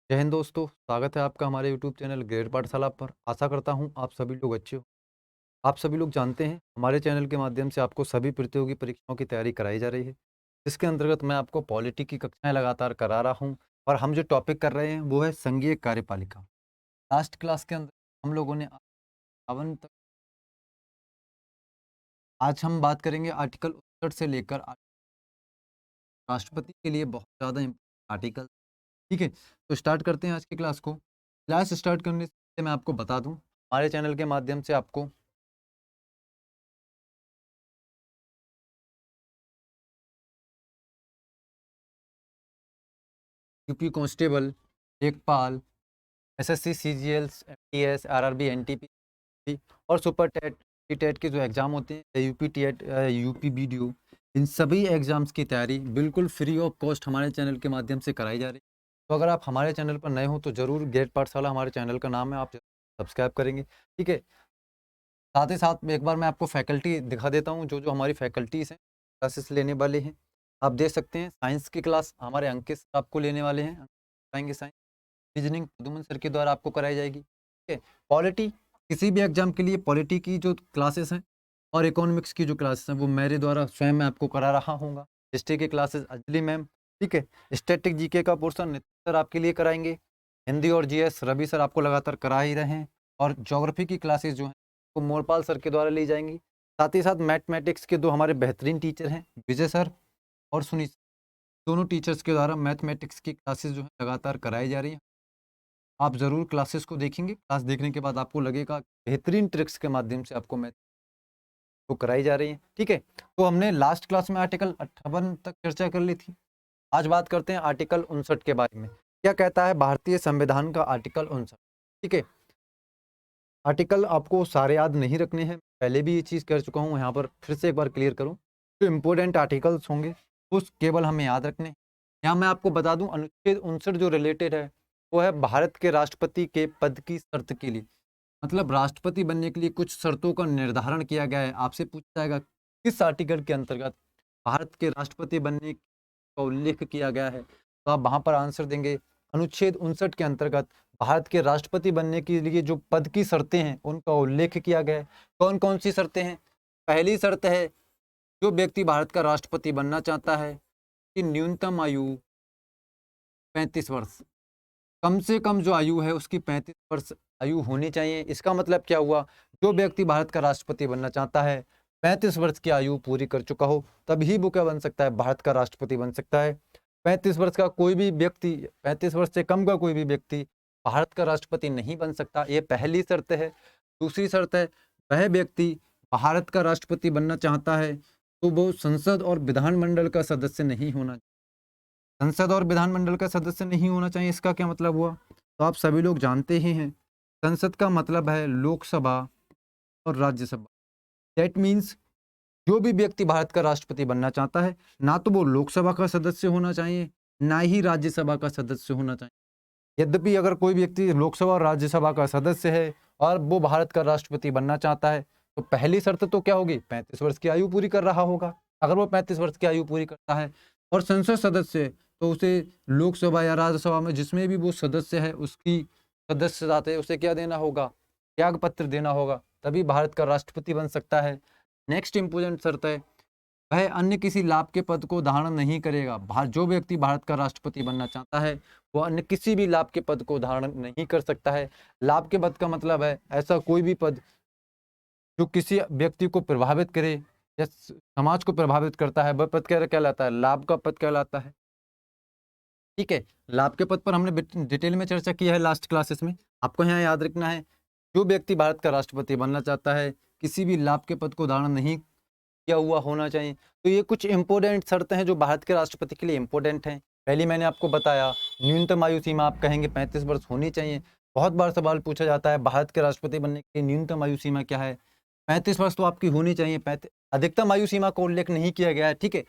जय हिंद दोस्तों, स्वागत है आपका हमारे यूट्यूब चैनल ग्रेड पाठशाला पर। आशा करता हूँ आप सभी लोग अच्छे हो। आप सभी लोग जानते हैं हमारे चैनल के माध्यम से आपको सभी प्रतियोगी परीक्षाओं की तैयारी कराई जा रही है। इसके अंतर्गत मैं आपको पॉलिटी की कक्षाएं लगातार करा रहा हूँ और हम जो टॉपिक कर रहे हैं वो है संघीय कार्यपालिका। लास्ट क्लास के अंदर हम लोगों ने 58 तक, आज हम बात करेंगे आर्टिकल 59 से लेकर राष्ट्रपति के लिए बहुत ज़्यादा आर्टिकल। ठीक है, तो स्टार्ट करते हैं आज की क्लास को। क्लास स्टार्ट करने से पहले मैं आपको बता दूं, हमारे चैनल के माध्यम से आपको यूपी कांस्टेबल, लेखपाल, SSC, CGL, MTS, RRB, NTP और सुपर टेट, टेट के जो एग्ज़ाम होते हैं, यूपी टेट, यूपी बीडीओ, इन सभी एग्ज़ाम्स की तैयारी बिल्कुल फ्री ऑफ कॉस्ट हमारे चैनल के माध्यम से कराई जा रही है। तो अगर आप हमारे चैनल पर नए हो तो ज़रूर, गेट पाठशाला हमारे चैनल का नाम है, आप सब्सक्राइब करेंगे। ठीक है, साथ ही साथ एक बार मैं आपको फैकल्टी दिखा देता हूँ, जो जो हमारी फैकल्टीज़ हैं क्लासेस लेने वाले हैं। आप देख सकते हैं साइंस की क्लास हमारे अंकित सर आपको लेने वाले हैं, कराएंगे साइंस। रीजनिंग प्रद्युमन सर के द्वारा आपको कराई जाएगी। ठीक है, पॉलिटी, किसी भी एग्जाम के लिए पॉलिटी की जो क्लासेस हैं और इकोनॉमिक्स की जो क्लासेस हैं वो मेरे द्वारा स्वयं मैं आपको करा रहा हूँगा। हिस्ट्री की क्लासेस अंजलि मैम। ठीक है, स्टैटिक जीके का पोर्शन नितिन सर आपके लिए कराएंगे। हिंदी और जीएस रवि सर आपको लगातार करा ही रहे हैं। और ज्योग्राफी की क्लासेस जो हैं वो मोरपाल सर के द्वारा ली जाएंगी। साथ ही साथ मैथमेटिक्स के दो हमारे बेहतरीन टीचर हैं, विजय सर और सुनील, दोनों टीचर्स के द्वारा मैथमेटिक्स की क्लासेस जो है लगातार कराई जा रही हैं। आप ज़रूर क्लासेस को देखेंगे, क्लास देखने के बाद आपको लगेगा बेहतरीन ट्रिक्स के माध्यम से आपको मैथ तो कराई जा रही है। ठीक है, तो हमने लास्ट क्लास में आर्टिकल 58 तक चर्चा कर ली थी। आज बात करते हैं आर्टिकल 59 के बारे में। क्या कहता है भारतीय संविधान का आर्टिकल 59? ठीक है, आर्टिकल आपको सारे याद नहीं रखने हैं, पहले भी ये चीज़ कर चुका हूँ, यहाँ पर फिर से एक बार क्लियर करूँ। जो इम्पोर्टेंट आर्टिकल्स होंगे उस केवल हमें याद रखने हैं। यहाँ मैं आपको बता दूँ, अनुच्छेद 59 जो रिलेटेड है वो है भारत के राष्ट्रपति के पद की शर्त के लिए। मतलब राष्ट्रपति बनने के लिए कुछ शर्तों का निर्धारण किया गया है। आपसे पूछा जाएगा किस आर्टिकल के अंतर्गत भारत के राष्ट्रपति बनने का उल्लेख किया गया है, तो आप वहां पर आंसर देंगे अनुच्छेद 59 के अंतर्गत भारत के राष्ट्रपति बनने के लिए जो पद की शर्तें हैं उनका उल्लेख किया गया है। कौन कौन सी शर्तें हैं? पहली शर्त है, जो व्यक्ति भारत का राष्ट्रपति बनना चाहता है कि न्यूनतम आयु 35 वर्ष, कम से कम जो आयु है उसकी 35 वर्ष आयु होनी चाहिए। इसका मतलब क्या हुआ? जो व्यक्ति भारत का राष्ट्रपति बनना चाहता है 35 वर्ष की आयु पूरी कर चुका हो, तभी वो क्या बन सकता है? भारत का राष्ट्रपति बन सकता है। 35 वर्ष का कोई भी व्यक्ति, 35 वर्ष से कम का कोई भी व्यक्ति भारत का राष्ट्रपति नहीं बन सकता। ये पहली शर्त है। दूसरी शर्त है, वह व्यक्ति भारत का राष्ट्रपति बनना चाहता है तो वो संसद और विधानमंडल का सदस्य नहीं होना, संसद और विधानमंडल का सदस्य नहीं होना चाहिए। इसका क्या मतलब हुआ? तो आप सभी लोग जानते ही हैं, संसद का मतलब है लोकसभा और राज्यसभा। दैट मीन्स जो भी व्यक्ति भारत का राष्ट्रपति बनना चाहता है, ना तो वो लोकसभा का सदस्य होना चाहिए, ना ही राज्यसभा का सदस्य होना चाहिए। यद्यपि अगर कोई व्यक्ति लोकसभा और राज्यसभा का सदस्य है और वो भारत का राष्ट्रपति बनना चाहता है, तो पहली शर्त तो क्या होगी? 35 वर्ष की आयु पूरी कर रहा होगा। अगर वो 35 वर्ष की आयु पूरी करता है और संसद सदस्य है, तो उसे लोकसभा या राज्यसभा में जिसमें भी वो सदस्य है उसकी सदस्यता है उसे क्या देना होगा? त्याग पत्र देना होगा, तभी भारत का राष्ट्रपति बन सकता है। नेक्स्ट इंपोर्टेंट शर्त है, वह अन्य किसी लाभ के पद को धारण नहीं करेगा। जो व्यक्ति भारत का राष्ट्रपति बनना चाहता है वो अन्य किसी भी लाभ के पद को धारण नहीं कर सकता है। लाभ के पद का मतलब है ऐसा कोई भी पद जो किसी व्यक्ति को प्रभावित करे या समाज को प्रभावित करता है, वह पद क्या कहलाता है? लाभ का पद कहलाता है। ठीक है, लाभ के पद पर हमने डिटेल में चर्चा की है लास्ट क्लासेस में। आपको यहाँ याद रखना है, जो व्यक्ति भारत का राष्ट्रपति बनना चाहता है किसी भी लाभ के पद को धारण नहीं किया हुआ होना चाहिए। तो ये कुछ इंपॉर्टेंट शर्तें हैं जो भारत के राष्ट्रपति के लिए इंपॉर्टेंट हैं। पहली मैंने आपको बताया, न्यूनतम आयु सीमा आप कहेंगे 35 वर्ष होनी चाहिए। बहुत बार सवाल पूछा जाता है भारत के राष्ट्रपति बनने के लिए न्यूनतम आयु सीमा क्या है? 35 वर्ष तो आपकी होनी चाहिए। अधिकतम आयु सीमा का उल्लेख नहीं किया गया है। ठीक है,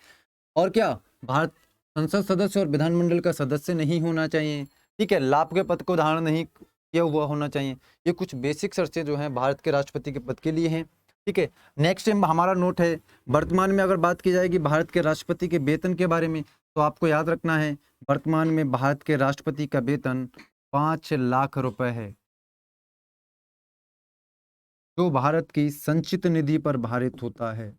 और क्या? भारत संसद सदस्य और विधानमंडल का सदस्य नहीं होना चाहिए। ठीक है, लाभ के पद को धारण नहीं किया हुआ होना चाहिए। ये कुछ बेसिक शर्तें जो हैं भारत के राष्ट्रपति के पद के लिए हैं। ठीक है, नेक्स्ट हमारा नोट है, वर्तमान में अगर बात की जाएगी भारत के राष्ट्रपति के वेतन के बारे में, तो आपको याद रखना है वर्तमान में भारत के राष्ट्रपति का वेतन 5 लाख रुपए है, जो भारत की संचित निधि पर भारित होता है।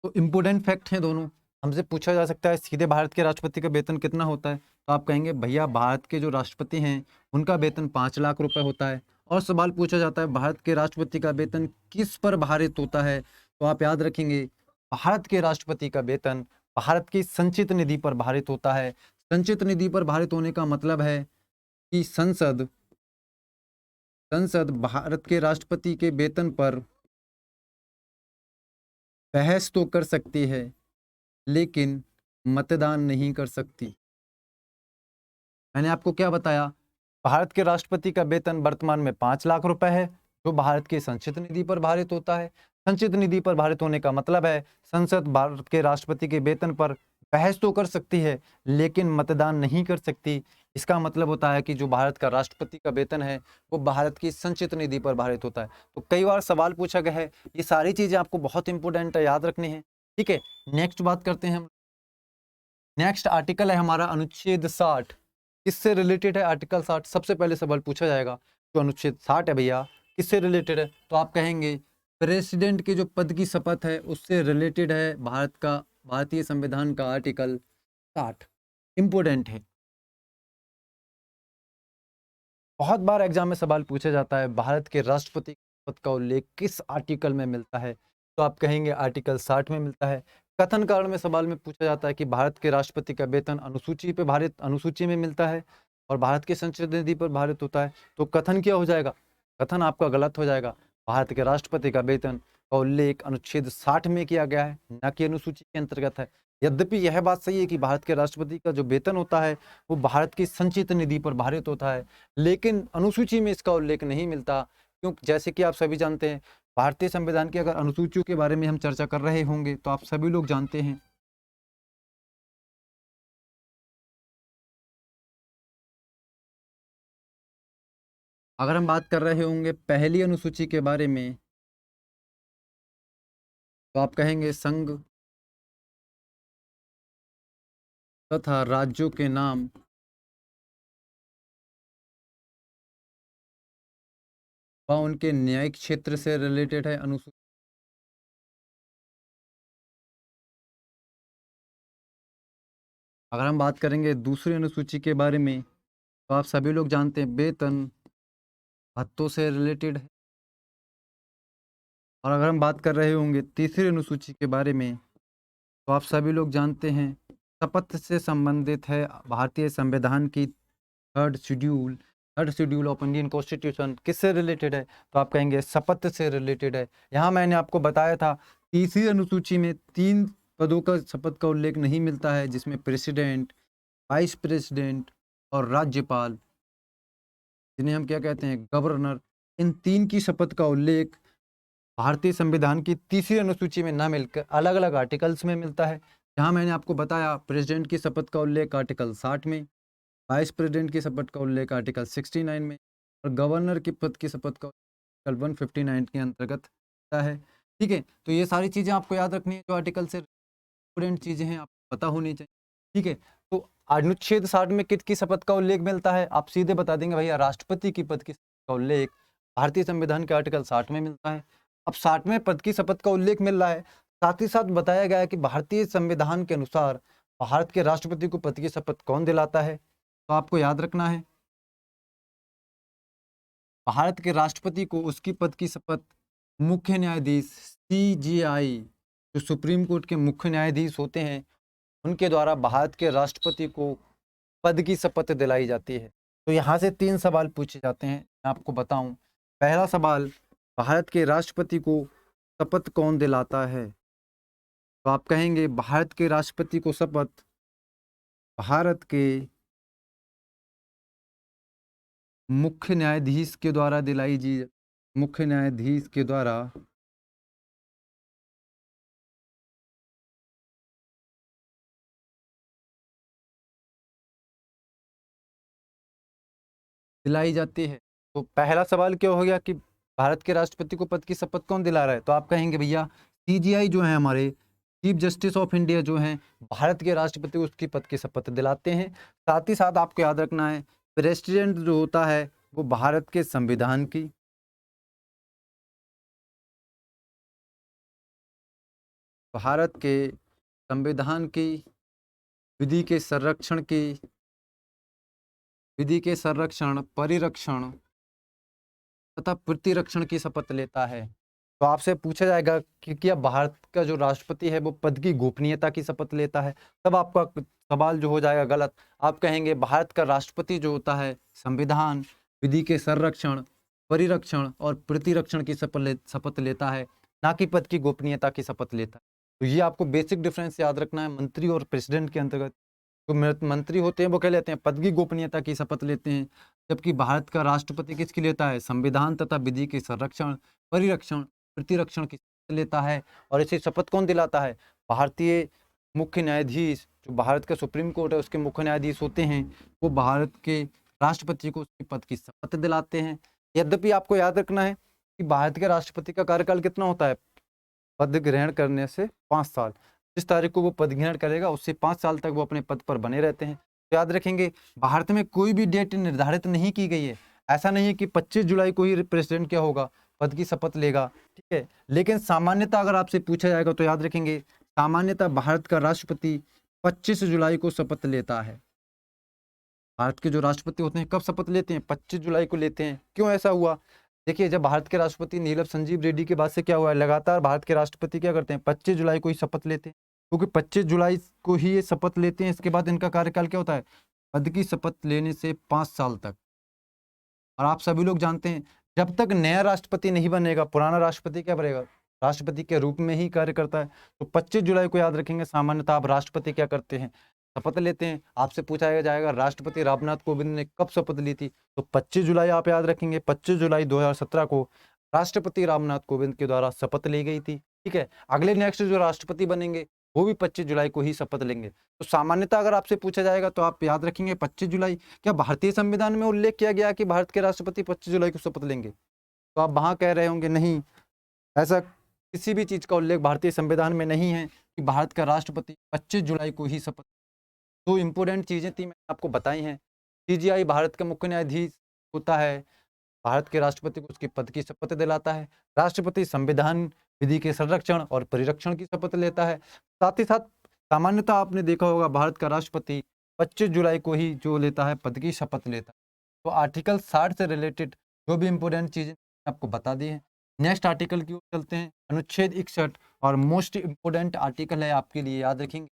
तो इम्पोर्टेंट फैक्ट हैं दोनों। हमसे पूछा जा सकता है सीधे भारत के राष्ट्रपति का वेतन कितना होता है, तो आप कहेंगे भैया भारत के जो राष्ट्रपति हैं उनका वेतन 5 लाख रुपए होता है। और सवाल पूछा जाता है भारत के राष्ट्रपति का वेतन किस पर भारित होता है, तो आप याद रखेंगे भारत के राष्ट्रपति का वेतन भारत की संचित निधि पर भारित होता है। संचित निधि पर भारित होने का मतलब है कि संसद संसद भारत के राष्ट्रपति के वेतन पर बहस तो कर सकती है लेकिन मतदान नहीं कर सकती। मैंने आपको क्या बताया, भारत के राष्ट्रपति का वेतन वर्तमान में 5 लाख रुपए है, जो भारत की संचित निधि पर भारित होता है। संचित निधि पर भारित होने का मतलब है संसद भारत के राष्ट्रपति के वेतन पर बहस तो कर सकती है लेकिन मतदान नहीं कर सकती। इसका मतलब होता है कि जो भारत का राष्ट्रपति का वेतन है वो भारत की संचित निधि पर भारित होता है। तो कई बार सवाल पूछा गया है, ये सारी चीजें आपको बहुत इंपॉर्टेंट है, याद रखनी है। ठीक है, नेक्स्ट बात करते हैं हम। नेक्स्ट आर्टिकल है हमारा अनुच्छेद 60। किससे रिलेटेड है आर्टिकल 60? सबसे पहले सवाल पूछा जाएगा जो अनुच्छेद 60 है भैया किससे रिलेटेड है, तो आप कहेंगे प्रेसिडेंट के जो पद की शपथ है उससे रिलेटेड है भारतीय संविधान का आर्टिकल 60। इंपोर्टेंट है, बहुत बार एग्जाम में सवाल पूछा जाता है भारत के राष्ट्रपति पद का उल्लेख किस आर्टिकल में मिलता है, तो आप कहेंगे आर्टिकल 60 में मिलता है। कथन कारण में सवाल में पूछा जाता है कि भारत के राष्ट्रपति का वेतन अनुसूची में मिलता है और भारत की संचित निधि पर भारित होता है, तो कथन क्या हो जाएगा? कथन आपका गलत हो जाएगा। भारत के राष्ट्रपति का वेतन का उल्लेख अनुच्छेद 60 में किया गया है, न कि अनुसूची के अंतर्गत है। यद्यपि यह बात सही है कि भारत के राष्ट्रपति का जो वेतन होता है वो भारत की संचित निधि पर भारित होता है, लेकिन अनुसूची में इसका उल्लेख नहीं मिलता। क्योंकि जैसे कि आप सभी जानते हैं भारतीय संविधान की अगर अनुसूचियों के बारे में हम चर्चा कर रहे होंगे तो आप सभी लोग जानते हैं अगर हम बात कर रहे होंगे पहली अनुसूची के बारे में तो आप कहेंगे संघ तथा राज्यों के नाम व उनके न्यायिक क्षेत्र से रिलेटेड है अनुसूची। अगर हम बात करेंगे दूसरी अनुसूची के बारे में तो आप सभी लोग जानते हैं वेतन भत्तों से रिलेटेड है। और अगर हम बात कर रहे होंगे तीसरी अनुसूची के बारे में तो आप सभी लोग जानते हैं शपथ से संबंधित है भारतीय संविधान की third schedule of Indian constitution किससे रिलेटेड है, तो आप कहेंगे शपथ से रिलेटेड है। यहाँ मैंने आपको बताया था तीसरी अनुसूची में 3 पदों का शपथ का उल्लेख नहीं मिलता है, जिसमें प्रेसिडेंट, वाइस प्रेसिडेंट और राज्यपाल, जिन्हें हम क्या कहते हैं गवर्नर, इन 3 की शपथ का उल्लेख भारतीय संविधान की तीसरी अनुसूची में ना मिलकर अलग अलग आर्टिकल्स में मिलता है। जहाँ मैंने आपको बताया प्रेसिडेंट की शपथ का उल्लेख आर्टिकल 60 में, वाइस प्रेसिडेंट की शपथ का उल्लेख आर्टिकल 69 में और गवर्नर के पद की शपथ का आर्टिकल 159 के अंतर्गत होता है। ठीक है, तो ये सारी चीज़ें आपको याद रखनी है जो आर्टिकल से इंपॉर्टेंट चीज़ें हैं, आपको पता होनी चाहिए। ठीक है, तो अनुच्छेद 60 में किसकी शपथ का उल्लेख मिलता है, आप सीधे बता देंगे भैया राष्ट्रपति की पद की शपथ का उल्लेख भारतीय संविधान के आर्टिकल 60 में मिलता है। अब 60वें पद की शपथ का उल्लेख मिल रहा है, साथ ही साथ बताया गया है कि भारतीय संविधान के अनुसार भारत के राष्ट्रपति को पद की शपथ कौन दिलाता है, तो आपको याद रखना है भारत के राष्ट्रपति को उसकी पद की शपथ मुख्य न्यायाधीश CJI, जो सुप्रीम कोर्ट के मुख्य न्यायाधीश होते हैं, उनके द्वारा भारत के राष्ट्रपति को पद की शपथ दिलाई जाती है। तो यहाँ से 3 सवाल पूछे जाते हैं, मैं आपको बताऊं। पहला सवाल, भारत के राष्ट्रपति को शपथ कौन दिलाता है, तो आप कहेंगे भारत के राष्ट्रपति को शपथ भारत के मुख्य न्यायाधीश के द्वारा मुख्य न्यायाधीश के द्वारा दिलाई जाती है। तो पहला सवाल क्या हो गया कि भारत के राष्ट्रपति को पद की शपथ कौन दिला रहा है, तो आप कहेंगे भैया सीजीआई जो है हमारे चीफ जस्टिस ऑफ इंडिया जो हैं भारत के राष्ट्रपति को उसकी पद की शपथ दिलाते हैं। साथ ही साथ आपको याद रखना है प्रेसिडेंट जो होता है वो भारत के संविधान की विधि के संरक्षण की विधि के संरक्षण, परिरक्षण तथा प्रतिरक्षण की शपथ लेता है। तो आपसे पूछा जाएगा कि क्या भारत का जो राष्ट्रपति है वो पद की गोपनीयता की शपथ लेता है, तब आपका सवाल जो हो जाएगा गलत। आप कहेंगे भारत का राष्ट्रपति जो होता है संविधान, विधि के संरक्षण, परिरक्षण और प्रतिरक्षण की शपथ लेता है, ना कि पद की गोपनीयता की शपथ लेता है। तो ये आपको बेसिक डिफरेंस याद रखना है मंत्री और प्रेसिडेंट के अंतर्गत। जो मंत्री होते हैं वो क्या लेते हैं, पद की गोपनीयता की शपथ लेते हैं, जबकि भारत का राष्ट्रपति किसकी लेता है, संविधान तथा विधि के संरक्षण, परिरक्षण, प्रतिरक्षण की शपथ लेता है। और इसे शपथ कौन दिलाता है, भारतीय मुख्य न्यायाधीश, जो भारत का सुप्रीम कोर्ट है उसके मुख्य न्यायाधीश होते हैं, वो भारत के राष्ट्रपति को उसके पद की शपथ दिलाते हैं। यद्यपि आपको याद रखना है कि भारत के राष्ट्रपति का कार्यकाल कितना होता है, पद ग्रहण करने से 5 साल। जिस तारीख को वो पद ग्रहण करेगा उससे 5 साल तक वो अपने पद पर बने रहते हैं। तो याद रखेंगे भारत में कोई भी डेट निर्धारित नहीं की गई है। ऐसा नहीं है कि 25 जुलाई को ही प्रेसिडेंट क्या होगा, पद की शपथ लेगा, ठीक है। लेकिन सामान्यतः अगर आपसे पूछा जाएगा तो याद रखेंगे सामान्यतः भारत का राष्ट्रपति 25 जुलाई को शपथ लेता है। भारत के जो राष्ट्रपति होते हैं कब शपथ लेते हैं, 25 जुलाई को लेते हैं। क्यों ऐसा हुआ, देखिए जब भारत के राष्ट्रपति नीलम संजीव रेड्डी के बाद से क्या हुआ है, लगातार भारत के राष्ट्रपति क्या करते हैं, 25 जुलाई को ही शपथ लेते हैं, क्योंकि 25 जुलाई को ही ये शपथ लेते हैं। इसके बाद इनका कार्यकाल क्या होता है, पद की शपथ लेने से 5 साल तक। और आप सभी लोग जानते हैं जब तक नया राष्ट्रपति नहीं बनेगा पुराना राष्ट्रपति क्या बनेगा, राष्ट्रपति के रूप में ही कार्य करता है। तो 25 जुलाई को याद रखेंगे सामान्यतः आप राष्ट्रपति क्या करते हैं, शपथ लेते हैं। आपसे पूछा जाएगा राष्ट्रपति रामनाथ कोविंद ने कब शपथ ली थी, तो 25 जुलाई आप याद रखेंगे, 25 जुलाई 2017 को राष्ट्रपति रामनाथ कोविंद के द्वारा शपथ ली गई थी, ठीक है। अगले नेक्स्ट जो राष्ट्रपति बनेंगे वो भी 25 जुलाई को ही शपथ लेंगे। तो सामान्यतः अगर आपसे पूछा जाएगा तो आप याद रखेंगे 25 जुलाई। क्या भारतीय संविधान में उल्लेख किया गया कि भारत के राष्ट्रपति 25 जुलाई को शपथ लेंगे, तो आप वहां कह रहे होंगे नहीं, ऐसा किसी भी चीज का उल्लेख भारतीय संविधान में नहीं है कि भारत का राष्ट्रपति 25 जुलाई को ही शपथ। दो इंपॉर्टेंट चीजें थी मैंने आपको बताई हैं। सीजीआई भारत का मुख्य न्यायाधीश होता है, भारत के राष्ट्रपति को उसके पद की शपथ दिलाता है। राष्ट्रपति संविधान, विधि के संरक्षण और परिरक्षण की शपथ लेता है। साथ ही साथ सामान्यतः आपने देखा होगा भारत का राष्ट्रपति 25 जुलाई को ही जो लेता है, पद की शपथ लेता है। तो आर्टिकल 60 से रिलेटेड जो भी इंपॉर्टेंट चीजें आपको बता दी है। नेक्स्ट आर्टिकल की ओर चलते हैं, अनुच्छेद 61 और मोस्ट इंपोर्टेंट आर्टिकल है आपके लिए, याद रखेंगे।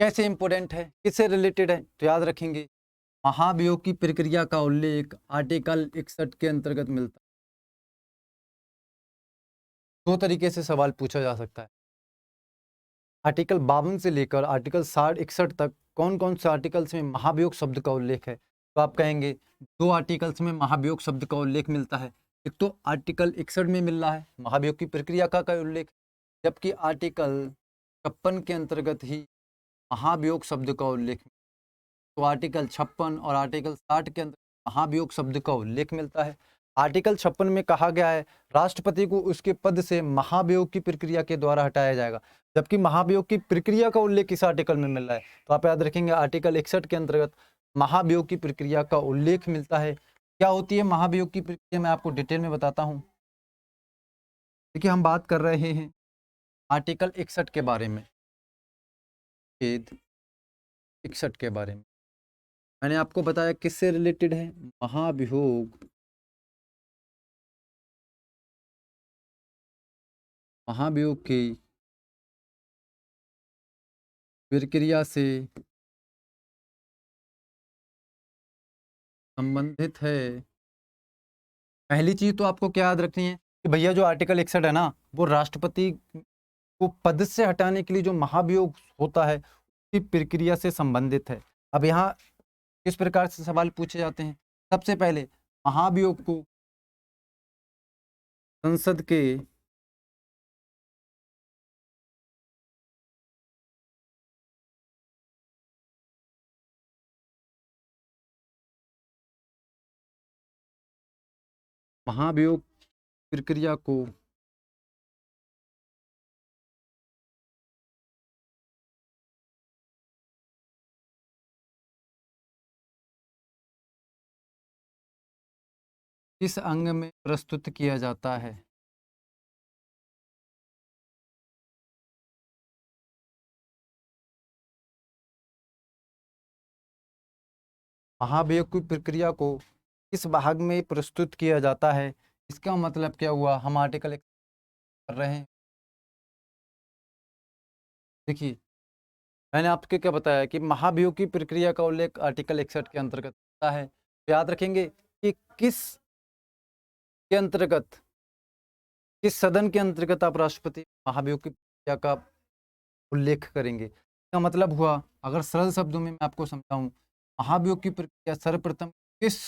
कैसे इंपॉर्टेंट है, किससे रिलेटेड है, तो याद रखेंगे महाभियोग की प्रक्रिया का उल्लेख आर्टिकल 61 के अंतर्गत मिलता है। दो तरीके से सवाल पूछा जा सकता है। आर्टिकल 52 से लेकर आर्टिकल 61 तक कौन कौन से आर्टिकल्स में महाभियोग शब्द का उल्लेख है, तो आप कहेंगे दो आर्टिकल्स में महाभियोग शब्द का उल्लेख मिलता है। एक तो आर्टिकल 61 में मिल रहा है महाभियोग की प्रक्रिया का उल्लेख, जबकि आर्टिकल 56 के अंतर्गत ही महाभियोग शब्द का उल्लेख। तो आर्टिकल 56 और आर्टिकल 60 के अंदर महाभियोग शब्द का उल्लेख मिलता है। आर्टिकल 56 में कहा गया है राष्ट्रपति को उसके पद से महाभियोग की प्रक्रिया के द्वारा हटाया जाएगा, जबकि महाभियोग की प्रक्रिया का उल्लेख इस आर्टिकल में मिल रहा है। तो आप याद रखेंगे आर्टिकल 61 के अंतर्गत महाभियोग की प्रक्रिया का उल्लेख मिलता है। क्या होती है महाभियोग की प्रक्रिया, मैं आपको डिटेल में बताता हूँ। देखिए हम बात कर रहे हैं आर्टिकल 61 के बारे में, 61 के बारे में मैंने आपको बताया किससे रिलेटेड है, महाभियोग, महाभियोग की प्रक्रिया से संबंधित है। पहली चीज तो आपको क्या याद रखनी है कि भैया जो आर्टिकल 61 है ना, वो राष्ट्रपति को पद से हटाने के लिए जो महाभियोग होता है उसकी प्रक्रिया से संबंधित है। अब यहाँ किस प्रकार से सवाल पूछे जाते हैं, सबसे पहले महाभियोग को संसद के महाभियोग प्रक्रिया को किस अंग में प्रस्तुत किया जाता है? महाभियोग की प्रक्रिया को किस भाग में प्रस्तुत किया जाता है? इसका मतलब क्या हुआ? हम आर्टिकल कर रहे हैं। देखिए, मैंने आपको क्या बताया कि महाभियोग की प्रक्रिया का उल्लेख आर्टिकल 61 के अंतर्गत होता है। तो याद रखेंगे कि किस के अंतर्गत, किस सदन के अंतर्गत आप राष्ट्रपति महाभियोग की प्रक्रिया का उल्लेख करेंगे। इसका मतलब हुआ, अगर सरल शब्दों में मैं आपको समझाऊं, महाभियोग की प्रक्रिया सर्वप्रथम किस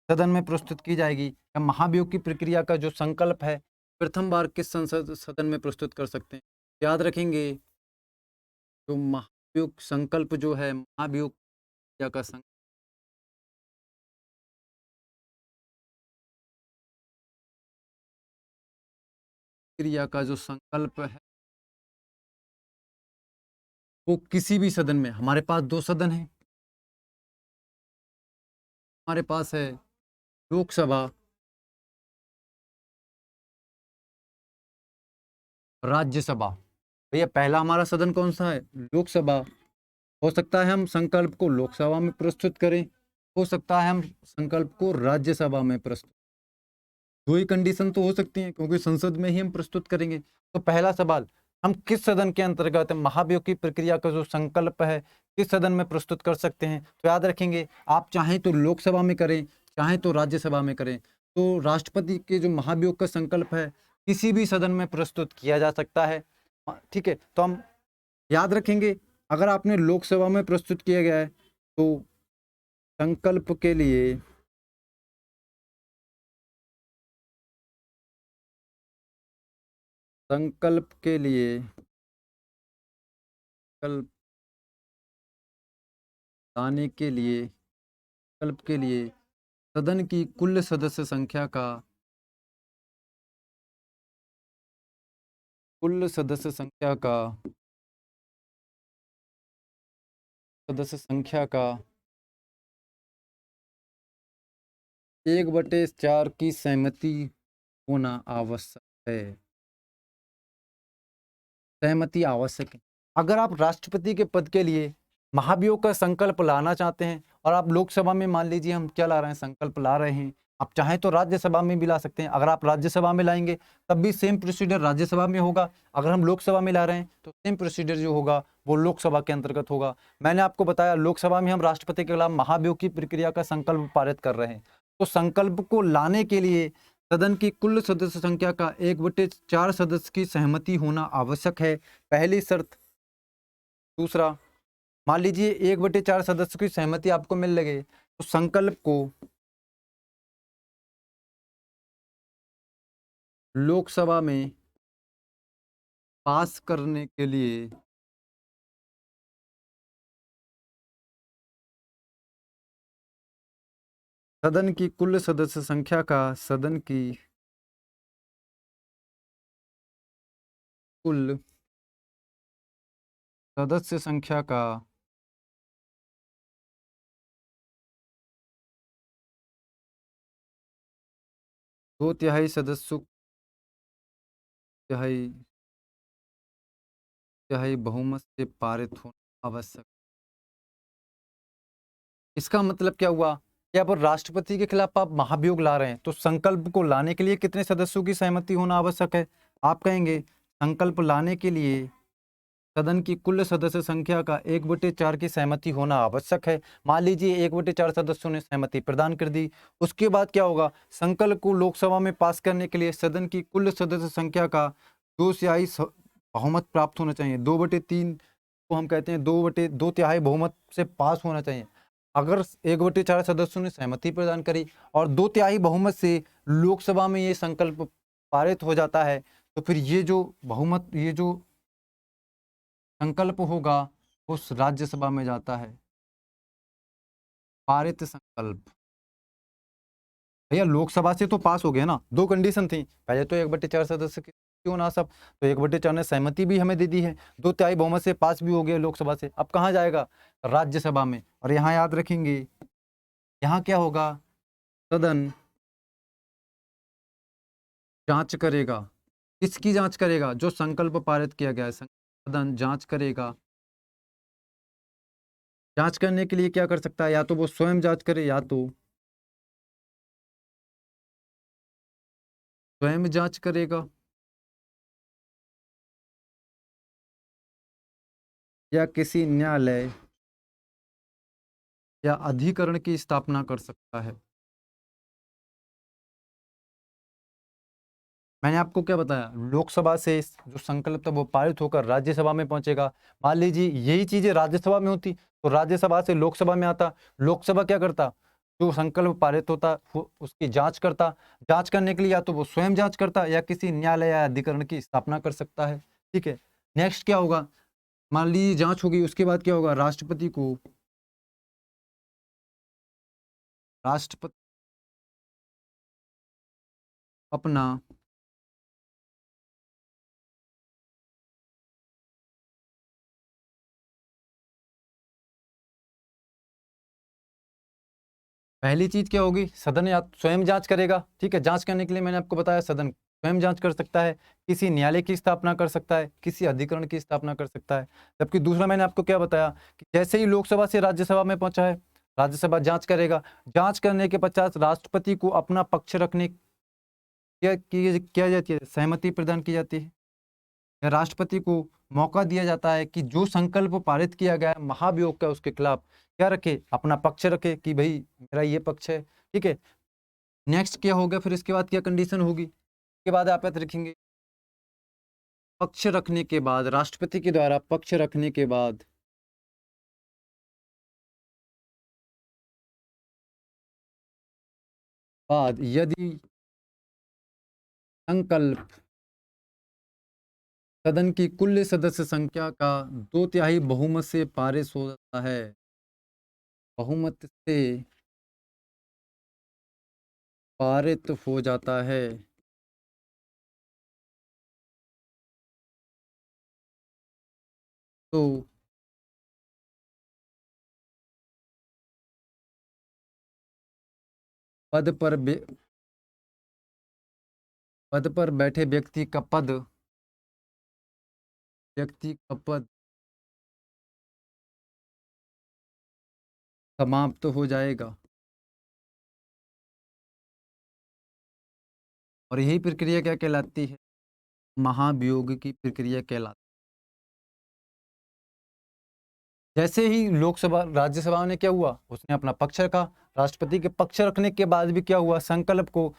सदन में प्रस्तुत की जाएगी, या महाभियोग की प्रक्रिया का जो संकल्प है प्रथम बार किस संसद सदन में प्रस्तुत कर सकते हैं। याद रखेंगे, जो महाभियोग संकल्प जो है, महाभियोग प्रक्रिया का क्रिया का जो संकल्प है वो किसी भी सदन में, हमारे पास दो सदन हैं, हमारे पास है लोकसभा, राज्यसभा। भैया पहला हमारा सदन कौन सा है? लोकसभा। हो सकता है हम संकल्प को लोकसभा में प्रस्तुत करें, हो सकता है हम संकल्प को राज्यसभा में प्रस्तुत, दो ही कंडीशन तो हो सकती हैं, क्योंकि संसद में ही हम प्रस्तुत करेंगे। तो पहला सवाल, हम किस सदन के अंतर्गत महाभियोग की प्रक्रिया का जो संकल्प है किस सदन में प्रस्तुत कर सकते हैं? तो याद रखेंगे, आप चाहें तो लोकसभा में करें, चाहें तो राज्यसभा में करें, तो राष्ट्रपति के जो महाभियोग का संकल्प है किसी भी सदन में प्रस्तुत किया जा सकता है। ठीक है, तो हम याद रखेंगे, अगर आपने लोकसभा में प्रस्तुत किया गया है तो संकल्प के लिए संकल्प लाने के लिए, संकल्प के लिए सदन की कुल सदस्य संख्या का, कुल सदस्य संख्या का 1/4 की सहमति होना आवश्यक है। सहमति आवश्यक है। अगर आप राष्ट्रपति के पद के लिए महाभियोग का संकल्प लाना चाहते हैं और आप लोकसभा में, मान लीजिए हम क्या ला रहे हैं, संकल्प ला रहे हैं, आप चाहें तो राज्यसभा में भी ला सकते हैं। अगर आप राज्यसभा में लाएंगे तब भी सेम प्रोसीजर राज्यसभा में होगा। अगर हम लोकसभा में ला रहे हैं तो सेम प्रोसीजर जो होगा वो लोकसभा के अंतर्गत होगा। मैंने आपको बताया, लोकसभा में हम राष्ट्रपति के खिलाफ महाभियोग की प्रक्रिया का संकल्प पारित कर रहे हैं, तो संकल्प को लाने के लिए सदन की कुल सदस्य संख्या का 1/4 सदस्य की सहमति होना आवश्यक है, पहली शर्त। दूसरा, मान लीजिए 1/4 सदस्य की सहमति आपको मिल लगे तो संकल्प को लोकसभा में पास करने के लिए सदन की कुल सदस्य संख्या का, सदन की कुल सदस्य संख्या का 2/3 सदस्यों, तिहाई तिहाई बहुमत से पारित होना आवश्यक। इसका मतलब क्या हुआ कि अब राष्ट्रपति के खिलाफ आप महाभियोग ला रहे हैं तो संकल्प को लाने के लिए कितने सदस्यों की सहमति होना आवश्यक है? आप कहेंगे संकल्प लाने के लिए सदन की कुल सदस्य संख्या का 1/4 की सहमति होना आवश्यक है। मान लीजिए 1/4 सदस्यों ने सहमति प्रदान कर दी, उसके बाद क्या होगा? संकल्प को लोकसभा में पास करने के लिए सदन की कुल सदस्य संख्या का 2/3 बहुमत प्राप्त होना चाहिए। 2/3 को हम कहते हैं 2/2 बहुमत से पास होना चाहिए। अगर 1/4 सदस्यों ने सहमति प्रदान करी और 2/3 बहुमत से लोकसभा में ये संकल्प पारित हो जाता है, तो फिर ये जो बहुमत, ये जो संकल्प होगा उस राज्यसभा में जाता है, पारित संकल्प। भैया लोकसभा से तो पास हो गया ना, दो कंडीशन थी, पहले तो 1/4 सदस्य क्यों ना सब, तो 1/4 ने सहमति भी हमें दे दी है, 2/3 बहुमत से पास भी हो गया लोकसभा से। अब कहाँ जाएगा, राज्यसभा में। और यहाँ याद रखेंगे, यहाँ क्या होगा, सदन जांच करेगा, किसकी जांच करेगा, जो संकल्प पारित किया गया है, सदन जांच करेगा। जांच करने के लिए क्या कर सकता है, या तो वो स्वयं जांच करे, या तो स्वयं जांच करेगा, या किसी न्यायालय या अधिकरण की स्थापना कर सकता है। मैंने आपको क्या बताया, लोकसभा से जो संकल्प था वो पारित होकर राज्यसभा में पहुंचेगा। मान लीजिए यही चीजें राज्यसभा में होती तो राज्यसभा से लोकसभा में आता, लोकसभा क्या करता, जो संकल्प पारित होता उसकी जांच करता, जांच करने के लिए या तो वो स्वयं जांच करता या किसी न्यायालय या अधिकरण की स्थापना कर सकता है। ठीक है, नेक्स्ट क्या होगा, मान लीजिए जांच होगी, उसके बाद क्या होगा, राष्ट्रपति अपना पहली चीज क्या होगी, सदन या स्वयं जांच करेगा। ठीक है, जांच करने के लिए मैंने आपको बताया सदन स्वयं जांच कर सकता है, किसी न्यायालय की स्थापना कर सकता है, किसी अधिकरण की स्थापना कर सकता है। जबकि दूसरा मैंने आपको क्या बताया कि जैसे ही लोकसभा से राज्यसभा में पहुंचा है, राज्यसभा जांच करेगा, जांच करने के पश्चात राष्ट्रपति को अपना पक्ष रखने किया जाती है, सहमति प्रदान की जाती है, या राष्ट्रपति को मौका दिया जाता है कि जो संकल्प पारित किया गया है महाभियोग का, उसके खिलाफ क्या रखे, अपना पक्ष रखे कि भाई मेरा ये पक्ष है। ठीक है, नेक्स्ट क्या होगा, फिर इसके बाद क्या कंडीशन होगी, इसके बाद आप याद रखेंगे, पक्ष रखने के बाद, राष्ट्रपति के द्वारा पक्ष रखने के बाद यदि संकल्प सदन की कुल सदस्य संख्या का 2/3 बहुमत से पारित हो जाता है, बहुमत से पारित हो जाता है, तो पद पर पद पर बैठे व्यक्ति का पद समाप्त हो जाएगा। और यही प्रक्रिया क्या कहलाती है, महाभियोग की प्रक्रिया कहलाती है। जैसे ही लोकसभा राज्यसभा ने क्या हुआ, उसने अपना पक्ष रखा, राष्ट्रपति के पक्ष रखने के बाद भी क्या हुआ, संकल्प को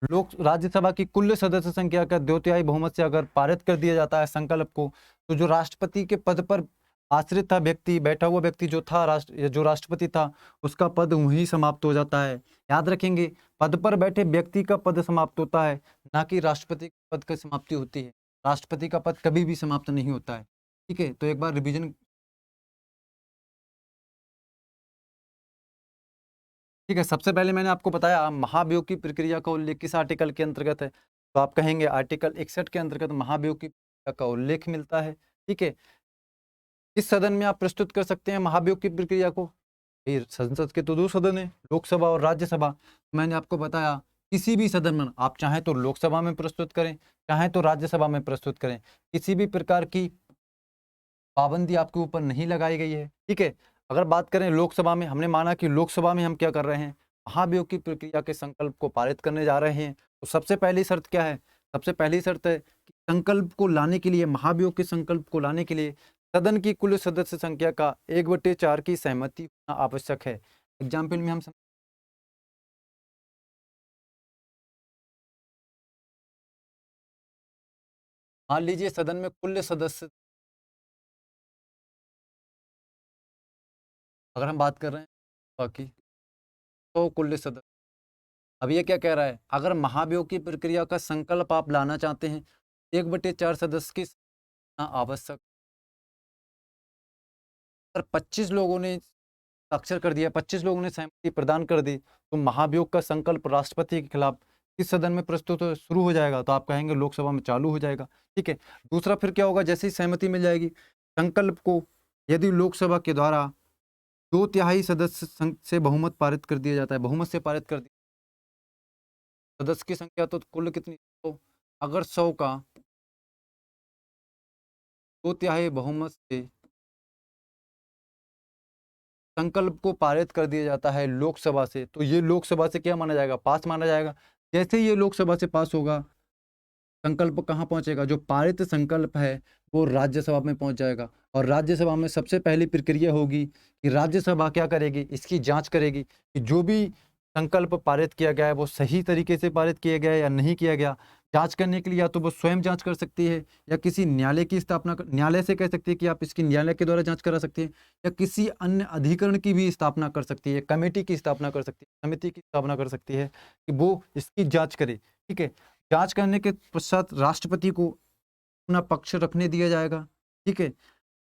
लोक राज्यसभा की कुल सदस्य संख्या का 2/3 बहुमत से अगर पारित कर दिया जाता है संकल्प को, तो जो राष्ट्रपति के पद पर आश्रित था व्यक्ति, बैठा हुआ व्यक्ति जो था जो राष्ट्रपति था, उसका पद वहीं समाप्त हो जाता है। याद रखेंगे, पद पर बैठे व्यक्ति का पद समाप्त होता है, ना कि राष्ट्रपति के पद की समाप्ति होती है। राष्ट्रपति का पद कभी भी समाप्त नहीं होता है। ठीक है, तो एक बार रिवीजन। ठीक है, सबसे पहले मैंने आपको बताया महाभियोग की प्रक्रिया का उल्लेख किस आर्टिकल के अंतर्गत है, तो आप कहेंगे आर्टिकल 61 के अंतर्गत महाभियोग की प्रक्रिया का उल्लेख मिलता है। ठीक है, किस सदन में आप प्रस्तुत कर सकते हैं महाभियोग की प्रक्रिया को, ये संसद के तो दो सदन है, लोकसभा और राज्यसभा। मैंने आपको बताया किसी भी सदन में आप चाहें तो लोकसभा में प्रस्तुत करें, चाहें तो राज्यसभा में प्रस्तुत करें, किसी भी प्रकार की पाबंदी आपके ऊपर नहीं लगाई गई है। ठीक है, अगर बात करें लोकसभा में, हमने माना कि लोकसभा में हम क्या कर रहे हैं, महाभियोग की प्रक्रिया के संकल्प को पारित करने जा रहे हैं, तो सबसे पहली शर्त क्या है, सबसे पहली शर्त है कि संकल्प को लाने के लिए, महाभियोग के संकल्प को लाने के लिए सदन की कुल सदस्य संख्या का 1/4 की सहमति होना आवश्यक है। एग्जाम्पल में हम मान लीजिए सदन में कुल सदस्य, अगर हम बात कर रहे हैं बाकी तो कुल सदस्य, अब ये क्या कह रहा है, अगर महाभियोग की प्रक्रिया का संकल्प आप लाना चाहते हैं, 1/4 सदस्य की आवश्यक, अगर 25 लोगों ने हस्ताक्षर कर दिया, 25 लोगों ने सहमति प्रदान कर दी, तो महाभियोग का संकल्प राष्ट्रपति के खिलाफ किस सदन में प्रस्तुत शुरू हो जाएगा? तो आप कहेंगे लोकसभा में चालू हो जाएगा। ठीक है। दूसरा फिर क्या होगा? जैसे ही सहमति मिल जाएगी, संकल्प को यदि लोकसभा के द्वारा 2/3 सदस्य से बहुमत पारित कर दिया जाता है, बहुमत से पारित कर दिया, सदस्य की संख्या तो कुल कितनी, तो अगर 100 का 2/3 बहुमत से संकल्प को पारित कर दिया जाता है लोकसभा से, तो ये लोकसभा से क्या माना जाएगा? पास माना जाएगा। जैसे ही ये लोकसभा से पास होगा, संकल्प कहाँ पहुंचेगा? जो पारित संकल्प है वो राज्यसभा में पहुंच जाएगा, और राज्यसभा में सबसे पहली प्रक्रिया होगी कि राज्यसभा क्या करेगी? इसकी जांच करेगी कि जो भी संकल्प पारित किया गया है वो सही तरीके से पारित किया गया है या नहीं किया गया। जांच करने के लिए या तो वो स्वयं जांच कर सकती है, या किसी न्यायालय की स्थापना, न्यायालय से कह सकती है कि आप इसकी न्यायालय के द्वारा जांच करा सकते हैं, या किसी अन्य अधिकरण की भी स्थापना कर सकती है, कमेटी की स्थापना कर सकती है, समिति की स्थापना कर सकती है कि वो इसकी जांच करे। ठीक है। जांच करने के पश्चात राष्ट्रपति को अपना पक्ष रखने दिया जाएगा। ठीक है।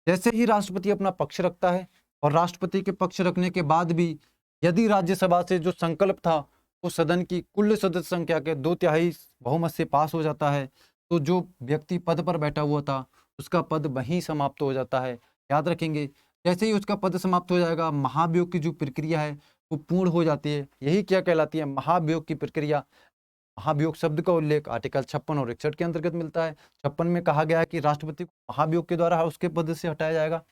जैसे ही राष्ट्रपति अपना पक्ष रखता है, और राष्ट्रपति के पक्ष रखने के बाद भी यदि राज्यसभा से जो संकल्प था वो सदन की कुल सदस्य संख्या के 2/3 बहुमत से पास हो जाता है, तो जो व्यक्ति पद पर बैठा हुआ था उसका पद वहीं समाप्त हो जाता है। याद रखेंगे, जैसे ही उसका पद समाप्त हो जाएगा, महाभियोग की जो प्रक्रिया है वो पूर्ण हो जाती है। यही क्या कहलाती है? महाभियोग की प्रक्रिया। महाभियोग शब्द का उल्लेख आर्टिकल 56 और 61 के अंतर्गत मिलता है। 56 में कहा गया है कि राष्ट्रपति को महाभियोग के द्वारा उसके पद से हटाया जाएगा,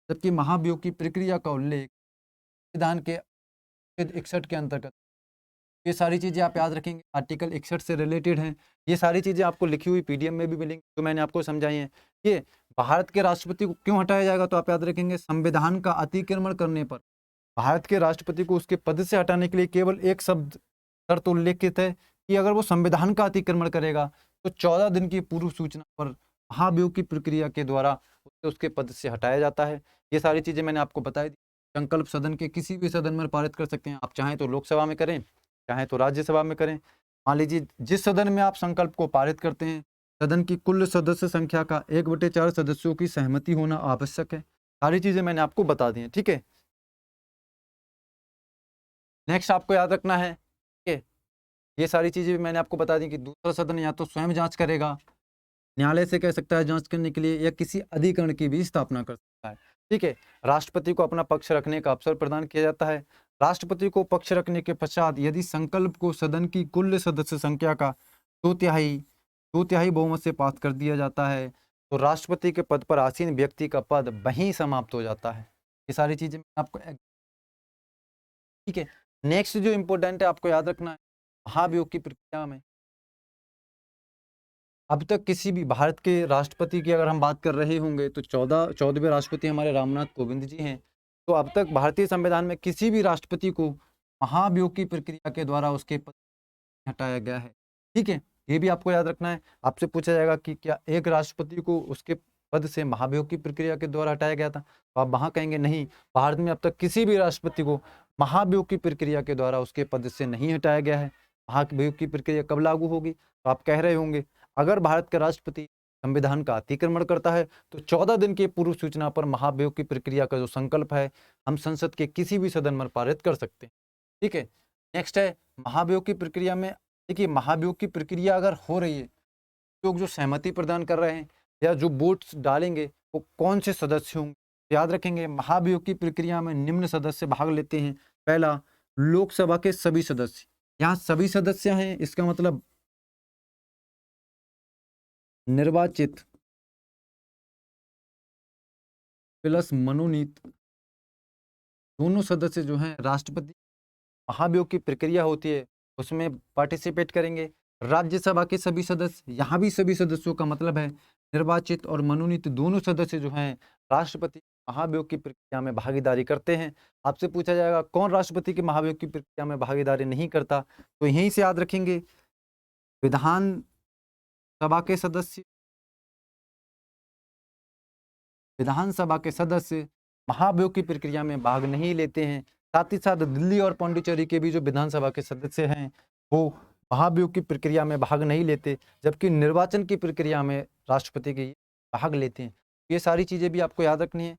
जबकि महाभियोग की प्रक्रिया का उल्लेख संविधान के 61 के अंतर्गत। ये सारी चीजें आप याद रखेंगे, आर्टिकल 61 से रिलेटेड हैं। ये सारी चीजें आपको लिखी हुई पीडीएफ में भी मिलेंगी, जो मैंने आपको समझाई हैं। ये भारत के राष्ट्रपति को क्यों हटाया जाएगा? तो आप याद रखेंगे, संविधान का अतिक्रमण करने पर भारत के राष्ट्रपति को उसके पद से हटाने के लिए केवल एक शब्द शर्त उल्लेखित है कि अगर वो संविधान का अतिक्रमण करेगा तो 14 दिन की पूर्व सूचना पर महाभियोग की प्रक्रिया के द्वारा उसे उसके पद से हटाया जाता है। ये सारी चीजें मैंने आपको बताई दी। संकल्प सदन के किसी भी सदन में पारित कर सकते हैं। आप चाहें तो लोकसभा में करें, चाहें तो राज्यसभा में करें। मान लीजिए जिस सदन में आप संकल्प को पारित करते हैं, सदन की कुल सदस्य संख्या का 1/4 सदस्यों की सहमति होना आवश्यक है। सारी चीजें मैंने आपको बता दी हैं। ठीक है। नेक्स्ट आपको याद रखना है, ठीक है, ये सारी चीजें भी मैंने आपको बता दी कि दूसरा सदन या तो स्वयं जांच करेगा, न्यायालय से कह सकता है जांच करने के लिए, या किसी अधिकरण की भी स्थापना कर सकता है। ठीक है। राष्ट्रपति को अपना पक्ष रखने का अवसर प्रदान किया जाता है। राष्ट्रपति को पक्ष रखने के पश्चात यदि संकल्प को सदन की कुल सदस्य संख्या का 2/3 बहुमत से पास कर दिया जाता है, तो राष्ट्रपति के पद पर आसीन व्यक्ति का पद वहीं समाप्त हो जाता है। ये सारी चीजें आपको, ठीक है। नेक्स्ट जो इंपॉर्टेंट है आपको याद रखना है, महाभियोग की प्रक्रिया में अब तक किसी भी भारत के राष्ट्रपति की अगर हम बात कर रहे होंगे तो 14वें राष्ट्रपति हमारे रामनाथ कोविंद जी हैं। तो अब तक भारतीय संविधान में किसी भी राष्ट्रपति को महाभियोग की प्रक्रिया के द्वारा उसके पद से हटाया गया है। ठीक है। ये भी आपको याद रखना है। आपसे पूछा जाएगा कि क्या एक राष्ट्रपति को उसके पद से महाभियोग की प्रक्रिया के द्वारा हटाया गया था, तो आप वहां कहेंगे नहीं, भारत में अब तक किसी भी राष्ट्रपति को महाभियोग की प्रक्रिया के द्वारा उसके पद से नहीं हटाया गया है। महाभियोग की प्रक्रिया कब लागू होगी? तो आप कह रहे होंगे अगर भारत का राष्ट्रपति संविधान का अतिक्रमण करता है तो 14 दिन की पूर्व सूचना पर महाभियोग की प्रक्रिया का जो संकल्प है हम संसद के किसी भी सदन में पारित कर सकते हैं। ठीक है। नेक्स्ट है महाभियोग की प्रक्रिया में, देखिए महाभियोग की प्रक्रिया अगर हो रही है, लोग जो सहमति प्रदान कर रहे हैं या जो वोट्स डालेंगे वो कौन से सदस्य होंगे? याद रखेंगे महाभियोग की प्रक्रिया में निम्न सदस्य भाग लेते हैं। पहला, लोकसभा के सभी सदस्य। यहाँ सभी सदस्य हैं, इसका मतलब निर्वाचित प्लस मनोनीत दोनों सदस्य जो हैं राष्ट्रपति महाभियोग की प्रक्रिया होती है उसमें पार्टिसिपेट करेंगे। राज्यसभा के सभी सदस्य, यहाँ भी सभी सदस्यों का मतलब है निर्वाचित और मनोनीत दोनों सदस्य जो हैं राष्ट्रपति महाभियोग की प्रक्रिया में भागीदारी करते हैं। आपसे पूछा जाएगा कौन राष्ट्रपति की महाभियोग की प्रक्रिया में भागीदारी नहीं करता, तो यहीं से याद रखेंगे विधान सभा के सदस्य, विधानसभा के सदस्य महाभियोग की प्रक्रिया में भाग नहीं लेते हैं। साथ ही साथ दिल्ली और पौंडीचेरी के भी जो विधानसभा के सदस्य हैं वो महाभियोग की प्रक्रिया में भाग नहीं लेते, जबकि निर्वाचन की प्रक्रिया में राष्ट्रपति के भाग लेते हैं। ये सारी चीजें भी आपको याद रखनी है।